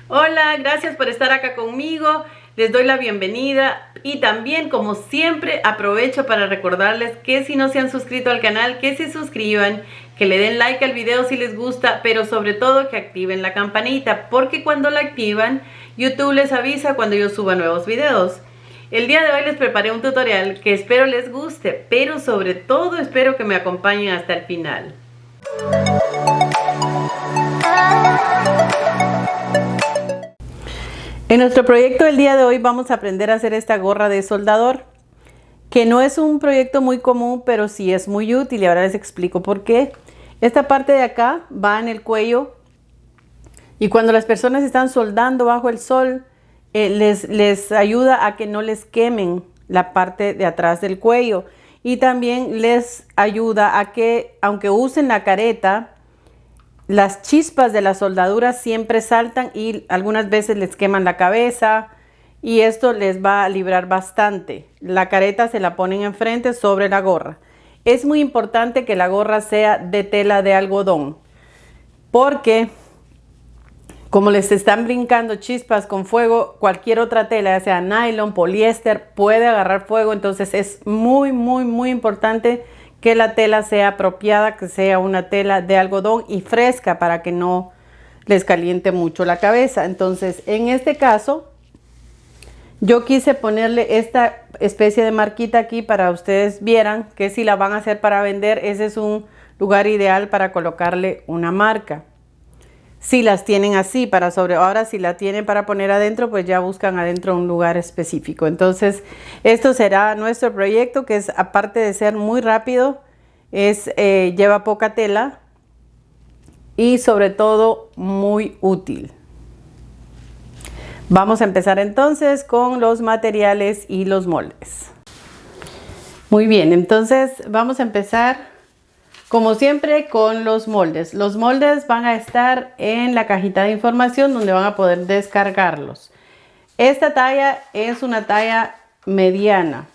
Hola, gracias por estar acá conmigo. Les doy la bienvenida y también, como siempre, aprovecho para recordarles que si no se han suscrito al canal, que se suscriban, que le den like al video si les gusta, pero sobre todo que activen la campanita, porque cuando la activan, YouTube les avisa cuando yo suba nuevos videos. El día de hoy les preparé un tutorial que espero les guste, pero sobre todo espero que me acompañen hasta el final. En nuestro proyecto del día de hoy vamos a aprender a hacer esta gorra de soldador, que no es un proyecto muy común, pero sí es muy útil y ahora les explico por qué. Esta parte de acá va en el cuello y cuando las personas están soldando bajo el sol, les ayuda a que no les quemen la parte de atrás del cuello y también les ayuda a que, aunque usen la careta, las chispas de la soldadura siempre saltan y algunas veces les queman la cabeza y esto les va a librar bastante. La careta se la ponen enfrente sobre la gorra. Es muy importante que la gorra sea de tela de algodón porque como les están brincando chispas con fuego, cualquier otra tela, ya sea nylon, poliéster, puede agarrar fuego. Entonces es muy importante que la tela sea apropiada, que sea una tela de algodón y fresca para que no les caliente mucho la cabeza. Entonces, en este caso, yo quise ponerle esta especie de marquita aquí para ustedes vieran que si la van a hacer para vender, ese es un lugar ideal para colocarle una marca. Si las tienen así para ahora si la tienen para poner adentro, pues ya buscan adentro un lugar específico. Entonces, esto será nuestro proyecto, que es, aparte de ser muy rápido, lleva poca tela y sobre todo muy útil. Vamos a empezar entonces con los materiales y los moldes. Muy bien, entonces vamos a empezar como siempre con los moldes. Los moldes van a estar en la cajita de información donde van a poder descargarlos. Esta talla es una talla mediana.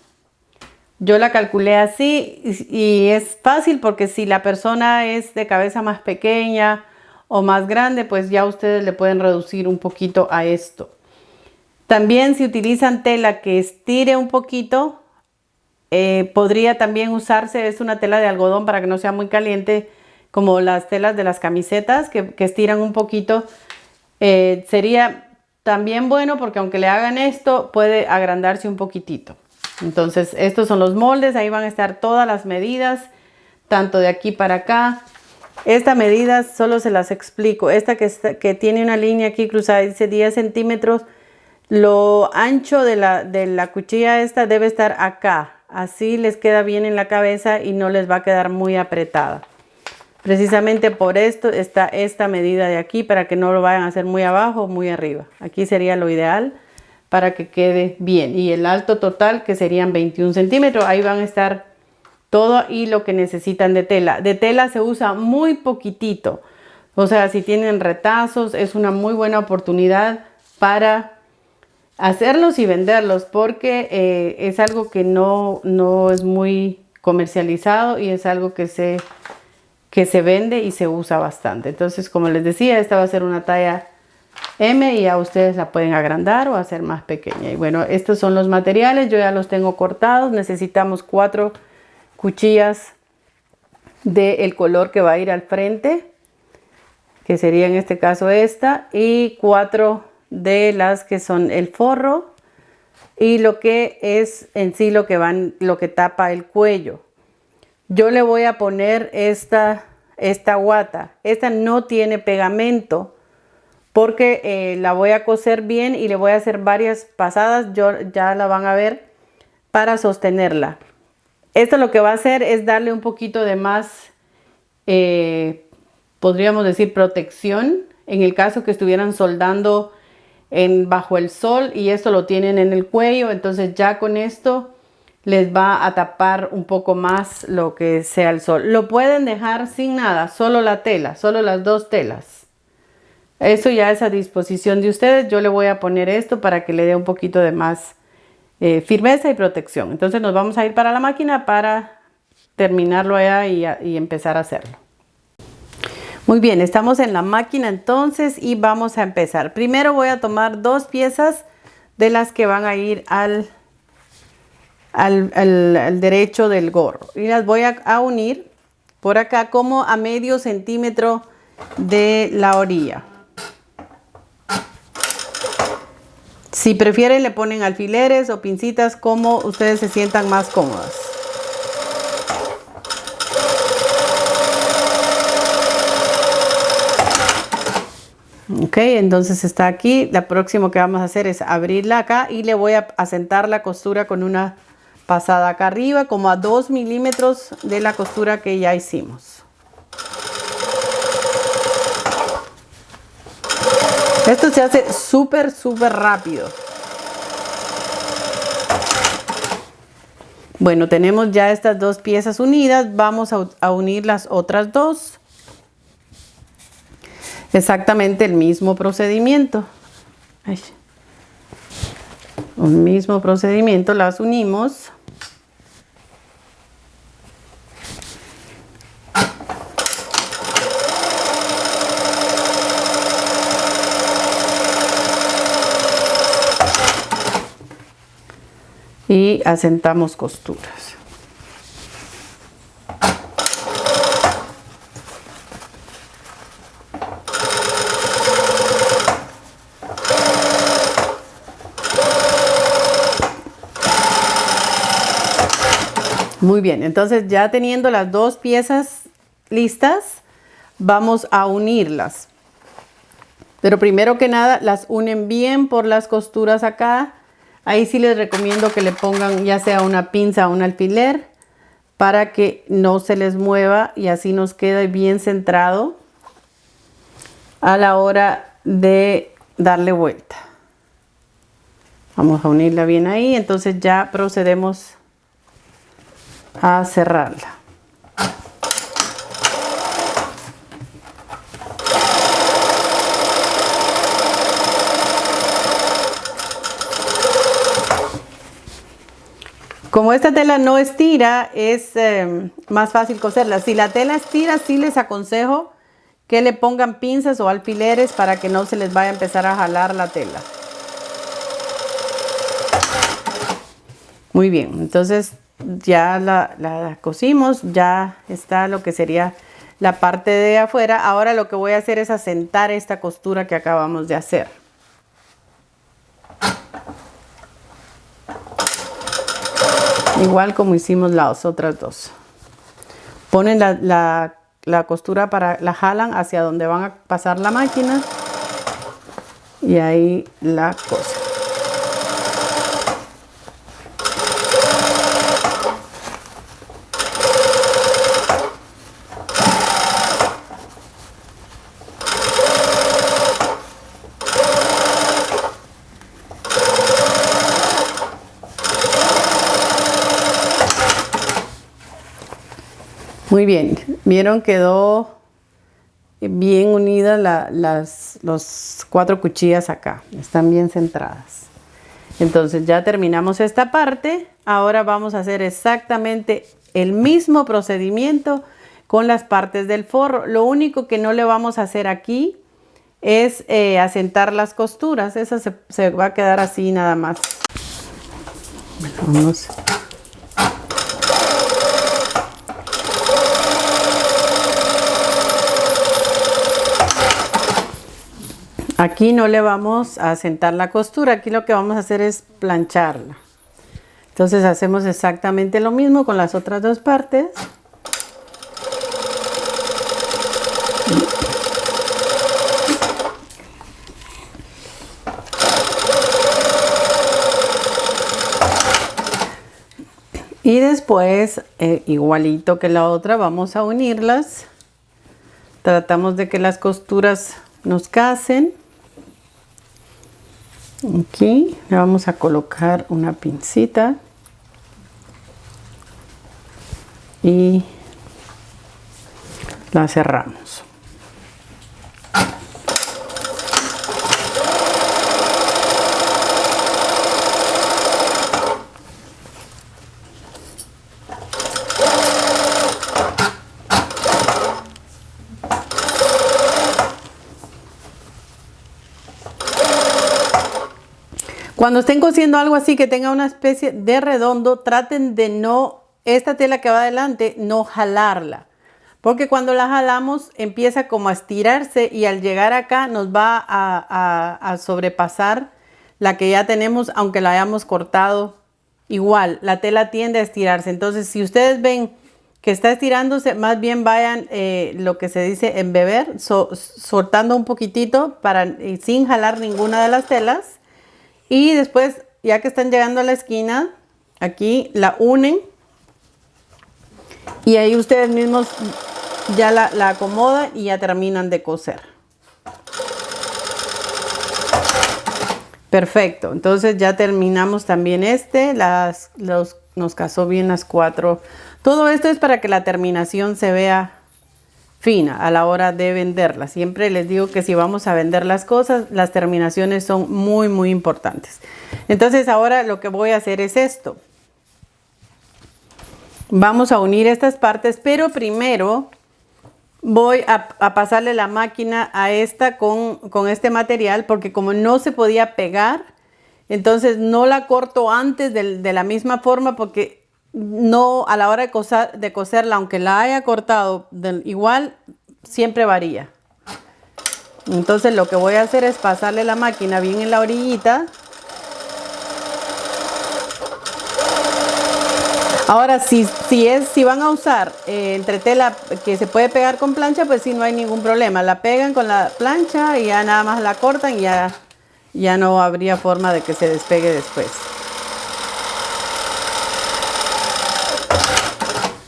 Yo la calculé así y es fácil porque si la persona es de cabeza más pequeña o más grande, pues ya ustedes le pueden reducir un poquito a esto. También si utilizan tela que estire un poquito, podría también usarse, es una tela de algodón para que no sea muy caliente, como las telas de las camisetas que estiran un poquito. Sería también bueno porque aunque le hagan esto, puede agrandarse un poquitito. Entonces estos son los moldes, ahí van a estar todas las medidas, tanto de aquí para acá. Esta medida solo se las explico. Esta que tiene una línea aquí cruzada, dice 10 centímetros. Lo ancho de la cuchilla esta debe estar acá. Así les queda bien en la cabeza y no les va a quedar muy apretada. Precisamente por esto está esta medida de aquí, para que no lo vayan a hacer muy abajo o muy arriba. Aquí sería lo ideal para que quede bien. Y el alto total, que serían 21 centímetros, ahí van a estar todo y lo que necesitan de tela. De tela se usa muy poquitito. O sea, si tienen retazos, es una muy buena oportunidad para hacerlos y venderlos, porque es algo que no es muy comercializado y es algo que se vende y se usa bastante. Entonces, como les decía, esta va a ser una talla M y a ustedes la pueden agrandar o hacer más pequeña. Y bueno, estos son los materiales, yo ya los tengo cortados. Necesitamos 4 cuchillas del color que va a ir al frente, que sería en este caso esta, y 4 de las que son el forro y lo que es en sí lo que tapa el cuello. Yo le voy a poner esta guata. Esta no tiene pegamento porque la voy a coser bien y le voy a hacer varias pasadas. Ya la van a ver para sostenerla. Esto lo que va a hacer es darle un poquito de más, podríamos decir, protección en el caso que estuvieran soldando bajo el sol y esto lo tienen en el cuello. Entonces ya con esto les va a tapar un poco más lo que sea el sol. Lo pueden dejar sin nada, solo la tela, solo las 2 telas. Eso ya es a disposición de ustedes. Yo le voy a poner esto para que le dé un poquito de más firmeza y protección. Entonces nos vamos a ir para la máquina para terminarlo allá y empezar a hacerlo. Muy bien, estamos en la máquina entonces y vamos a empezar. Primero voy a tomar 2 piezas de las que van a ir al derecho del gorro y las voy a unir por acá como a medio centímetro de la orilla. Si prefieren le ponen alfileres o pincitas como ustedes se sientan más cómodas. Ok, entonces está aquí. Lo próximo que vamos a hacer es abrirla acá y le voy a asentar la costura con una pasada acá arriba, como a 2 milímetros de la costura que ya hicimos. Esto se hace súper rápido. Bueno, tenemos ya estas 2 piezas unidas. Vamos a unir las otras 2. Exactamente el mismo procedimiento. Un mismo procedimiento, las unimos. Y asentamos costuras. Muy bien, entonces ya teniendo las 2 piezas listas, vamos a unirlas. Pero primero que nada, las unen bien por las costuras acá. Ahí sí les recomiendo que le pongan ya sea una pinza o un alfiler para que no se les mueva y así nos quede bien centrado a la hora de darle vuelta. Vamos a unirla bien ahí, entonces ya procedemos a cerrarla. Como esta tela no estira, es más fácil coserla. Si la tela estira, sí les aconsejo que le pongan pinzas o alfileres para que no se les vaya a empezar a jalar la tela. Muy bien, entonces ya la cosimos, ya está lo que sería la parte de afuera. Ahora lo que voy a hacer es asentar esta costura que acabamos de hacer. Igual como hicimos las otras 2. Ponen la costura la jalan hacia donde van a pasar la máquina y ahí la cosen. Muy bien, vieron quedó bien unidas las 4 cuchillas acá, están bien centradas. Entonces ya terminamos esta parte. Ahora vamos a hacer exactamente el mismo procedimiento con las partes del forro. Lo único que no le vamos a hacer aquí es asentar las costuras. Esa se va a quedar así nada más. Bueno, vamos. Aquí no le vamos a asentar la costura, aquí lo que vamos a hacer es plancharla. Entonces hacemos exactamente lo mismo con las otras 2 partes. Y después, igualito que la otra, vamos a unirlas. Tratamos de que las costuras nos casen. Aquí le vamos a colocar una pincita y la cerramos. Cuando estén cosiendo algo así que tenga una especie de redondo, traten de no, esta tela que va adelante, no jalarla. Porque cuando la jalamos empieza como a estirarse y al llegar acá nos va a sobrepasar la que ya tenemos, aunque la hayamos cortado. Igual, la tela tiende a estirarse. Entonces, si ustedes ven que está estirándose, más bien vayan lo que se dice embeber, soltando un poquitito sin jalar ninguna de las telas. Y después, ya que están llegando a la esquina, aquí la unen y ahí ustedes mismos ya la acomodan y ya terminan de coser. Perfecto, entonces ya terminamos también nos casó bien las 4. Todo esto es para que la terminación se vea fina a la hora de venderla. Siempre les digo que si vamos a vender las cosas, las terminaciones son muy, muy importantes. Entonces ahora lo que voy a hacer es esto. Vamos a unir estas partes, pero primero voy a pasarle la máquina a esta con este material, porque como no se podía pegar, entonces no la corto antes de la misma forma, porque no, a la hora de coserla, aunque la haya cortado igual, siempre varía. Entonces lo que voy a hacer es pasarle la máquina bien en la orillita. Ahora, si van a usar entretela que se puede pegar con plancha, pues sí, no hay ningún problema. La pegan con la plancha y ya nada más la cortan y ya no habría forma de que se despegue después.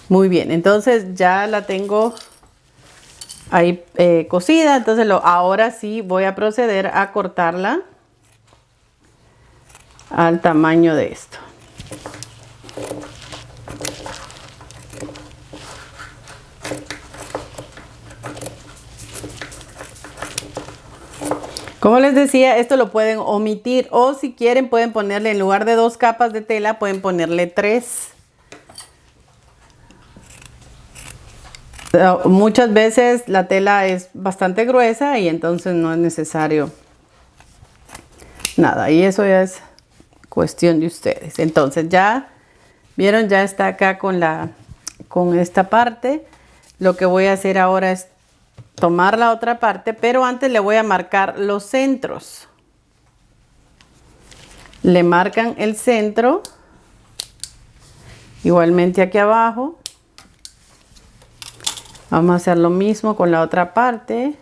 Muy bien, entonces ya la tengo ahí cosida. Entonces ahora sí voy a proceder a cortarla al tamaño de esto. Como les decía, esto lo pueden omitir o si quieren pueden ponerle, en lugar de 2 capas de tela, pueden ponerle 3. Muchas veces la tela es bastante gruesa y entonces no es necesario nada. Y eso ya es cuestión de ustedes. Entonces ya vieron, ya está acá con esta parte. Lo que voy a hacer ahora es tomar la otra parte, pero antes le voy a marcar los centros. Le marcan el centro, igualmente aquí abajo. Vamos a hacer lo mismo con la otra parte.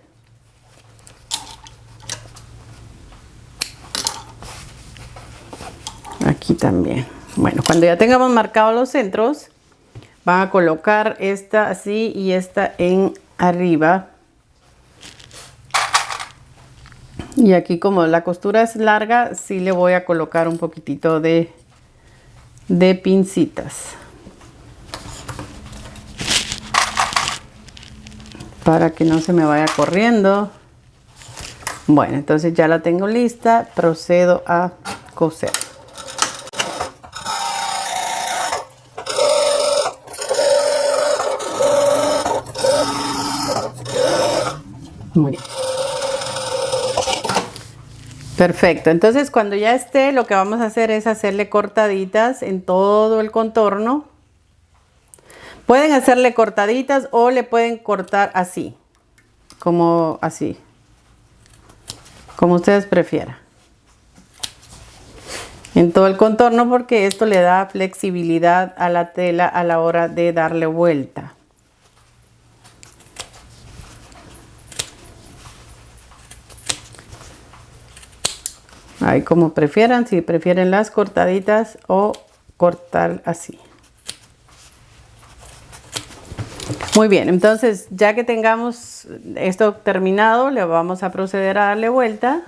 Aquí también. Bueno, cuando ya tengamos marcados los centros, van a colocar esta así y esta en arriba. Y aquí, como la costura es larga, sí le voy a colocar un poquitito de pincitas para que no se me vaya corriendo. Bueno, entonces ya la tengo lista, procedo a coser. Muy bien. Perfecto, entonces cuando ya esté, lo que vamos a hacer es hacerle cortaditas en todo el contorno. Pueden hacerle cortaditas o le pueden cortar así, como así, como ustedes prefieran. En todo el contorno, porque esto le da flexibilidad a la tela a la hora de darle vuelta. Ahí como prefieran, si prefieren las cortaditas o cortar así. Muy bien, entonces ya que tengamos esto terminado, le vamos a proceder a darle vuelta.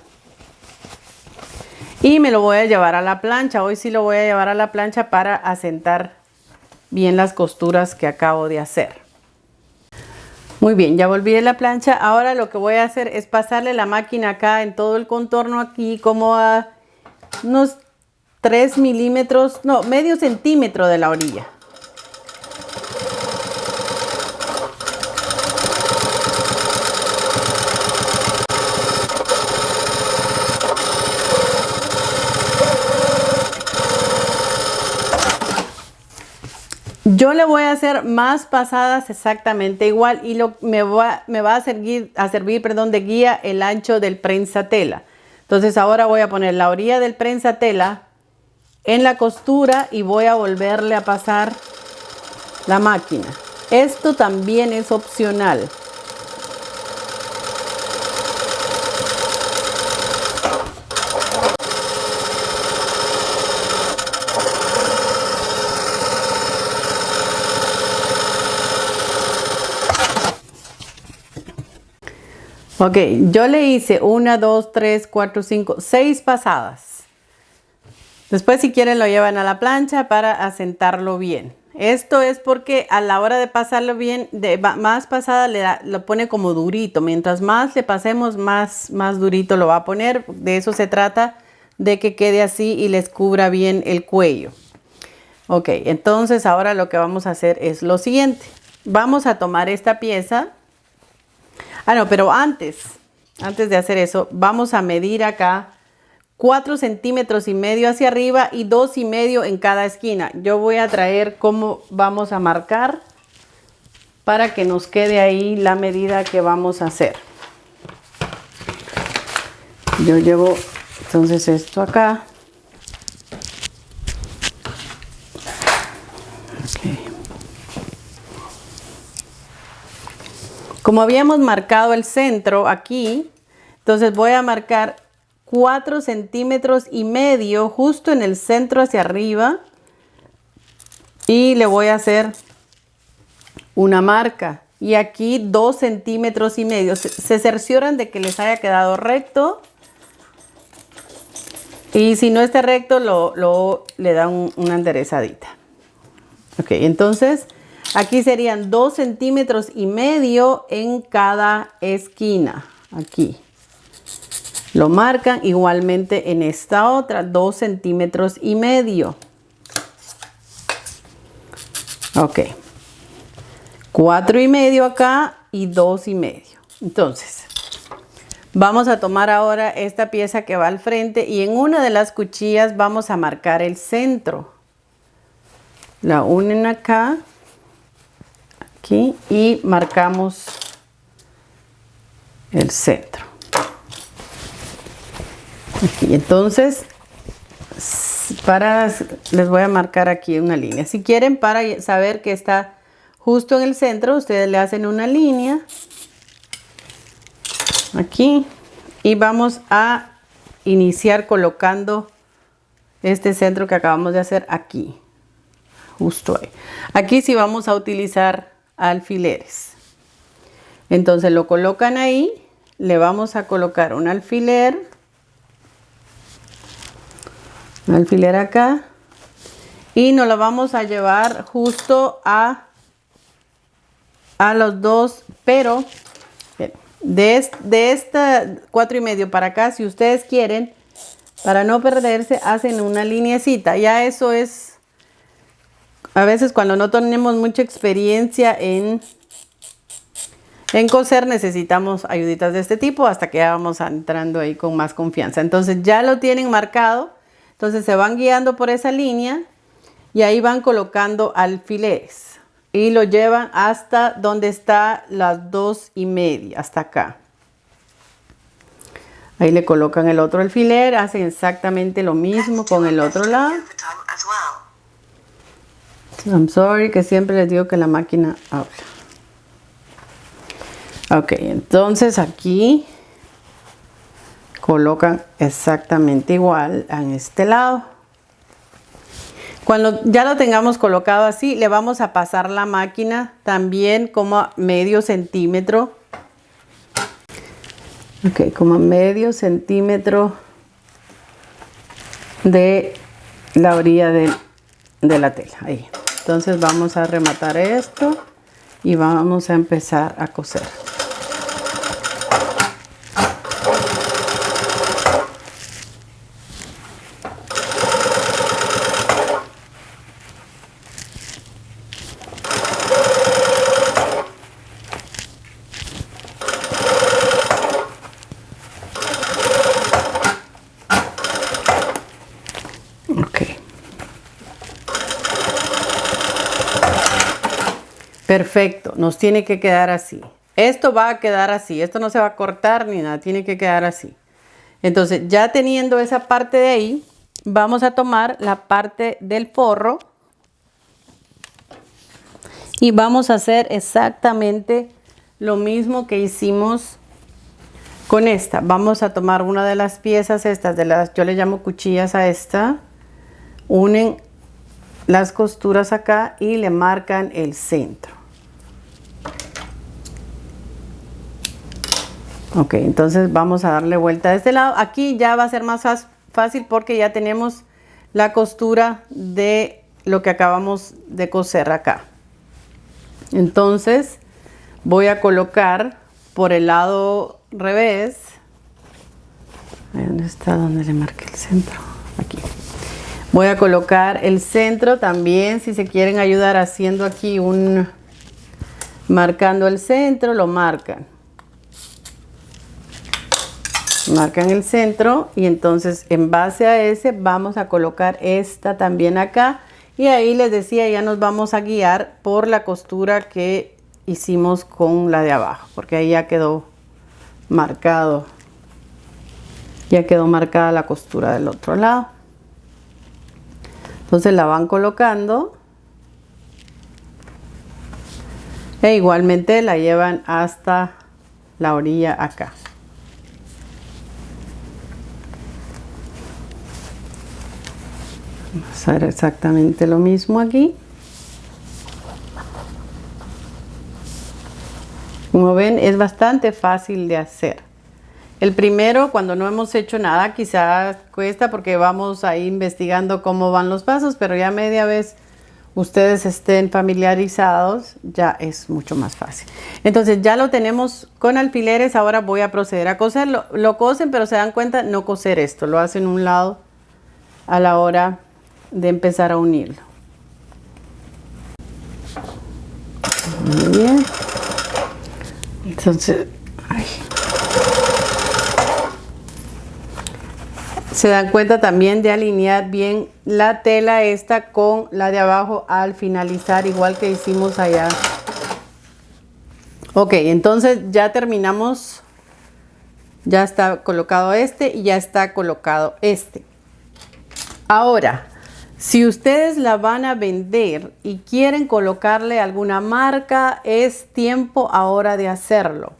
Y me lo voy a llevar a la plancha. Hoy sí lo voy a llevar a la plancha para asentar bien las costuras que acabo de hacer. Muy bien, ya volví de la plancha. Ahora lo que voy a hacer es pasarle la máquina acá en todo el contorno, aquí como a unos 3 milímetros, no, medio centímetro de la orilla. Yo le voy a hacer más pasadas exactamente igual y me va a servir, perdón, de guía el ancho del prensatela. Entonces ahora voy a poner la orilla del prensatela en la costura y voy a volverle a pasar la máquina. Esto también es opcional. Ok, yo le hice 1, 2, 3, 4, 5, 6 pasadas. Después si quieren lo llevan a la plancha para asentarlo bien. Esto es porque a la hora de pasarlo bien, más pasada lo pone como durito. Mientras más le pasemos, más durito lo va a poner. De eso se trata, de que quede así y les cubra bien el cuello. Ok, entonces ahora lo que vamos a hacer es lo siguiente. Vamos a tomar esta pieza. Ah, no, pero antes de hacer eso, vamos a medir acá 4 centímetros y medio hacia arriba y 2,5 en cada esquina. Yo voy a traer cómo vamos a marcar para que nos quede ahí la medida que vamos a hacer. Yo llevo entonces esto acá. Okay. Como habíamos marcado el centro aquí, entonces voy a marcar 4 centímetros y medio justo en el centro hacia arriba y le voy a hacer una marca y aquí 2 centímetros y medio. Se cercioran de que les haya quedado recto y si no está recto le dan una enderezadita. Ok, entonces aquí serían 2 centímetros y medio en cada esquina. Aquí lo marcan igualmente en esta otra, 2 centímetros y medio. Ok, 4,5 acá y 2,5. Entonces vamos a tomar ahora esta pieza que va al frente y en una de las cuchillas vamos a marcar el centro. La unen acá, aquí, y marcamos el centro. Aquí, entonces, les voy a marcar aquí una línea. Si quieren, para saber que está justo en el centro, ustedes le hacen una línea aquí y vamos a iniciar colocando este centro que acabamos de hacer aquí, justo ahí. Aquí sí vamos a utilizar alfileres. Entonces lo colocan ahí, le vamos a colocar un alfiler acá y nos lo vamos a llevar justo a los dos, pero de esta 4,5 para acá, si ustedes quieren, para no perderse, hacen una lineecita. Ya eso es, a veces cuando no tenemos mucha experiencia en coser, necesitamos ayuditas de este tipo hasta que ya vamos entrando ahí con más confianza. Entonces ya lo tienen marcado. Entonces se van guiando por esa línea y ahí van colocando alfileres y lo llevan hasta donde está las 2,5, hasta acá. Ahí le colocan el otro alfiler, hacen exactamente lo mismo con el otro lado. I'm sorry, que siempre les digo que la máquina habla. Ok, entonces aquí colocan exactamente igual en este lado. Cuando ya lo tengamos colocado así, le vamos a pasar la máquina también como a medio centímetro. Ok, como a medio centímetro de la orilla de la tela. Ahí. Entonces vamos a rematar esto y vamos a empezar a coser. Perfecto, nos tiene que quedar así. Esto va a quedar así, esto no se va a cortar ni nada, tiene que quedar así. Entonces, ya teniendo esa parte de ahí, vamos a tomar la parte del forro y vamos a hacer exactamente lo mismo que hicimos con esta. Vamos a tomar una de las piezas estas, yo le llamo cuchillas a esta, unen las costuras acá y le marcan el centro. Ok, entonces vamos a darle vuelta de este lado. Aquí ya va a ser más fácil porque ya tenemos la costura de lo que acabamos de coser acá. Entonces voy a colocar por el lado revés. ¿Dónde está? ¿Dónde le marqué el centro? Aquí. Voy a colocar el centro también, si se quieren ayudar haciendo aquí marcando el centro, lo marcan. Marcan el centro y entonces en base a ese vamos a colocar esta también acá. Y ahí les decía, ya nos vamos a guiar por la costura que hicimos con la de abajo, porque ahí ya quedó marcado. Ya quedó marcada la costura del otro lado. Entonces la van colocando e igualmente la llevan hasta la orilla acá. Vamos a hacer exactamente lo mismo aquí. Como ven, es bastante fácil de hacer. El primero, cuando no hemos hecho nada, quizás cuesta porque vamos ahí investigando cómo van los pasos, pero ya media vez ustedes estén familiarizados, ya es mucho más fácil. Entonces ya lo tenemos con alfileres, ahora voy a proceder a coserlo. Lo cosen, pero se dan cuenta, no coser esto, lo hacen un lado a la hora de empezar a unirlo. Muy bien. Entonces, se dan cuenta también de alinear bien la tela esta con la de abajo al finalizar, igual que hicimos allá. Ok, entonces ya terminamos. Ya está colocado este y ya está colocado este. Ahora, si ustedes la van a vender y quieren colocarle alguna marca, es tiempo ahora de hacerlo.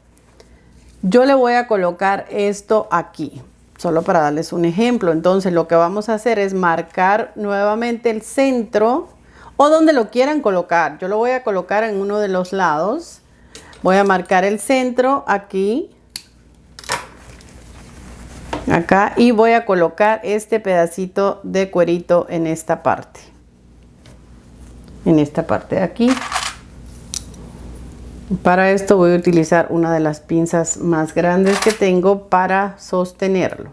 Yo le voy a colocar esto aquí, solo para darles un ejemplo. Entonces lo que vamos a hacer es marcar nuevamente el centro o donde lo quieran colocar. Yo lo voy a colocar en uno de los lados. Voy a marcar el centro aquí. Acá, y voy a colocar este pedacito de cuerito en esta parte de aquí. Para esto voy a utilizar una de las pinzas más grandes que tengo para sostenerlo.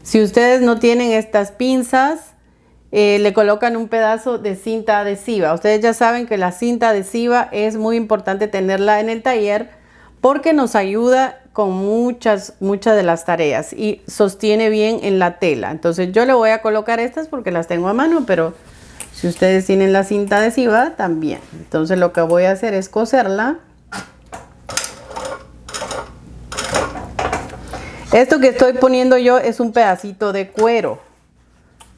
Si ustedes no tienen estas pinzas, le colocan un pedazo de cinta adhesiva. Ustedes ya saben que la cinta adhesiva es muy importante tenerla en el taller porque nos ayuda con muchas de las tareas y sostiene bien en la tela. Entonces yo le voy a colocar estas porque las tengo a mano, pero si ustedes tienen la cinta adhesiva también. Entonces lo que voy a hacer es coserla. Esto que estoy poniendo yo es un pedacito de cuero.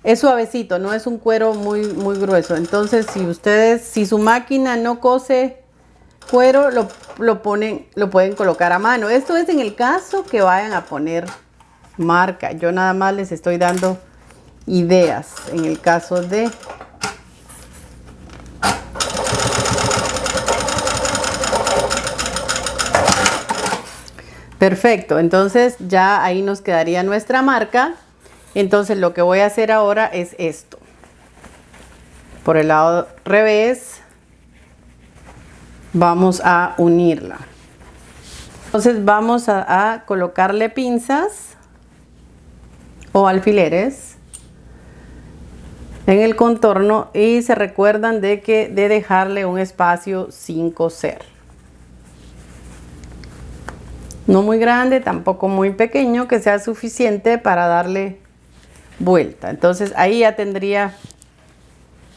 Es suavecito, no es un cuero muy grueso. Entonces si su máquina no cose cuero, lo pueden colocar a mano. Esto es en el caso que vayan a poner marca. Yo nada más les estoy dando ideas en el caso de... Perfecto, entonces ya ahí nos quedaría nuestra marca. Entonces lo que voy a hacer ahora es esto. Por el lado revés vamos a unirla. Entonces vamos a colocarle pinzas o alfileres en el contorno y se recuerdan de dejarle un espacio sin coser. No muy grande, tampoco muy pequeño, que sea suficiente para darle vuelta. Entonces ahí ya tendría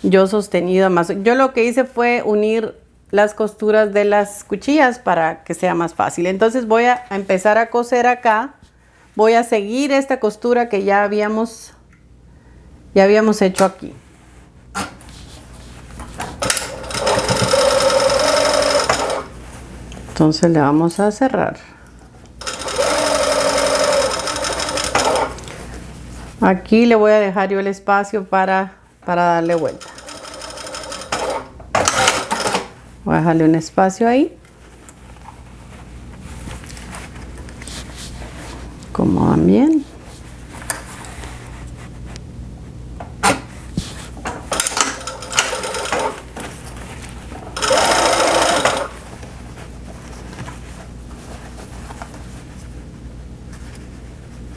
yo sostenido más. Yo lo que hice fue unir las costuras de las cuchillas para que sea más fácil. Entonces voy a empezar a coser acá. Voy a seguir esta costura que ya habíamos hecho aquí. Entonces le vamos a cerrar. Aquí le voy a dejar yo el espacio para darle vuelta. Voy a dejarle un espacio ahí. Acomodan bien.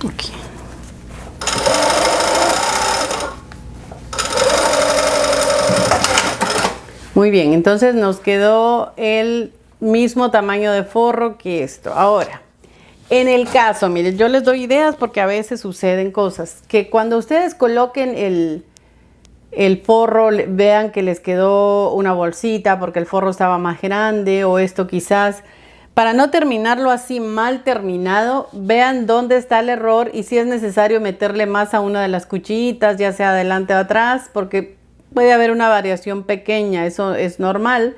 Aquí. Muy bien, entonces nos quedó el mismo tamaño de forro que esto. Ahora, en el caso, miren, yo les doy ideas porque a veces suceden cosas. Que cuando ustedes coloquen el forro, vean que les quedó una bolsita porque el forro estaba más grande o esto quizás. Para no terminarlo así mal terminado, vean dónde está el error y si es necesario meterle más a una de las cuchillitas, ya sea adelante o atrás, porque puede haber una variación pequeña, eso es normal.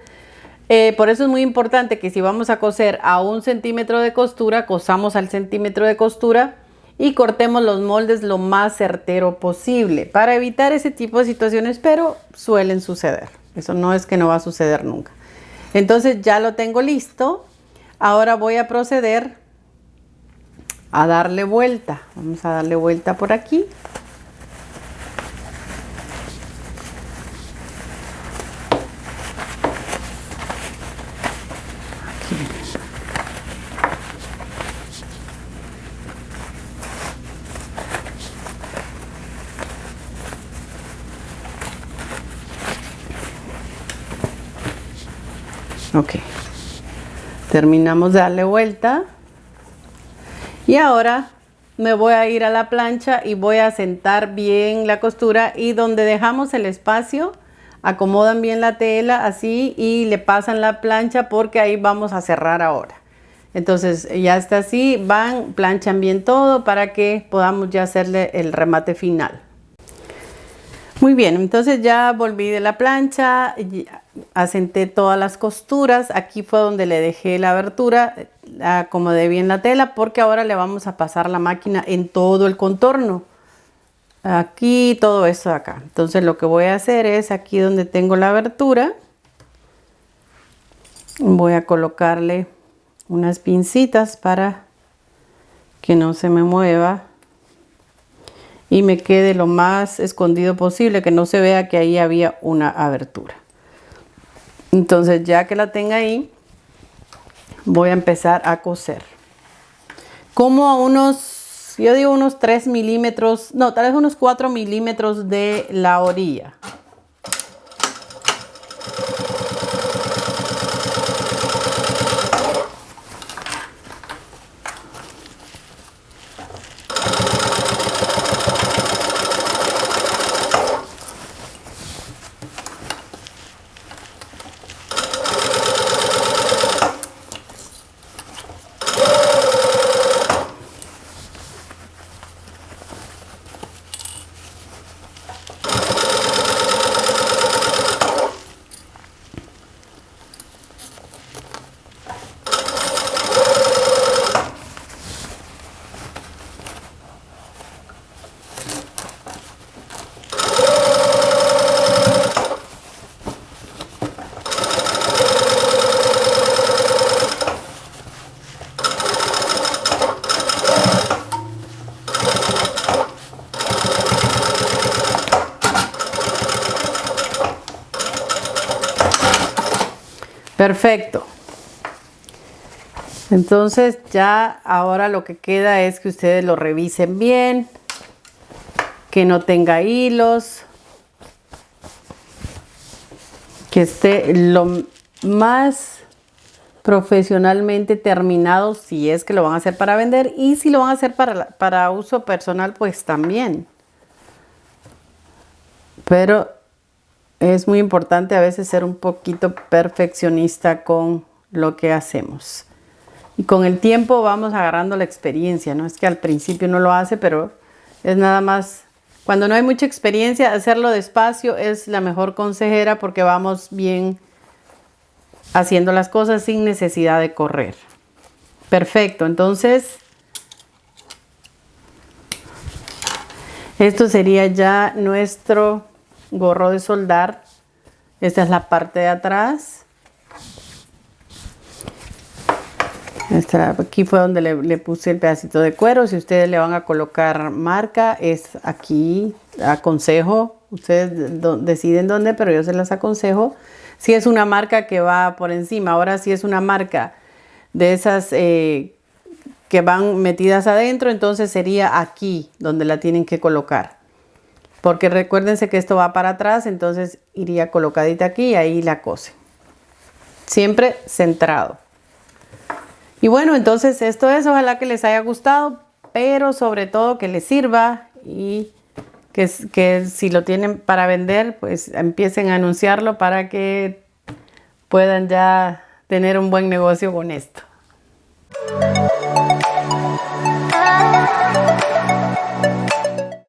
Por eso es muy importante que si vamos a coser a 1 centímetro de costura, cosamos al centímetro de costura y cortemos los moldes lo más certero posible para evitar ese tipo de situaciones, pero suelen suceder. Eso no es que no va a suceder nunca. Entonces ya lo tengo listo. Ahora voy a proceder a darle vuelta. Vamos a darle vuelta por aquí. Ok, terminamos de darle vuelta y ahora me voy a ir a la plancha y voy a sentar bien la costura y donde dejamos el espacio acomodan bien la tela así y le pasan la plancha porque ahí vamos a cerrar ahora. Entonces ya está así, van, planchan bien todo para que podamos ya hacerle el remate final. Muy bien, entonces ya volví de la plancha, asenté todas las costuras, aquí fue donde le dejé la abertura, acomodé bien la tela porque ahora le vamos a pasar la máquina en todo el contorno, aquí todo esto de acá. Entonces lo que voy a hacer es aquí donde tengo la abertura, voy a colocarle unas pincitas para que no se me mueva y me quede lo más escondido posible, que no se vea que ahí había una abertura. Entonces ya que la tenga ahí, voy a empezar a coser. Como a unos, yo digo unos 3 milímetros, no, tal vez unos 4 milímetros de la orilla. Perfecto. Entonces ya ahora lo que queda es que ustedes lo revisen bien, que no tenga hilos, que esté lo más profesionalmente terminado si es que lo van a hacer para vender y si lo van a hacer para uso personal pues también. Pero Es muy importante a veces ser un poquito perfeccionista con lo que hacemos. Y con el tiempo vamos agarrando la experiencia, no es que al principio no lo hace, pero es nada más, cuando no hay mucha experiencia, hacerlo despacio es la mejor consejera porque vamos bien haciendo las cosas sin necesidad de correr. Perfecto, entonces esto sería ya nuestro gorro de soldar. Esta es la parte de atrás. Aquí fue donde le puse el pedacito de cuero. Si ustedes le van a colocar marca, es aquí. Aconsejo, ustedes deciden dónde, pero yo se las aconsejo. Si es una marca que va por encima. Ahora si es una marca de esas que van metidas adentro, entonces sería aquí donde la tienen que colocar. Porque recuérdense que esto va para atrás, entonces iría colocadita aquí y ahí la cosen. Siempre centrado. Y bueno, entonces esto es, ojalá que les haya gustado, pero sobre todo que les sirva y que si lo tienen para vender, pues empiecen a anunciarlo para que puedan ya tener un buen negocio con esto.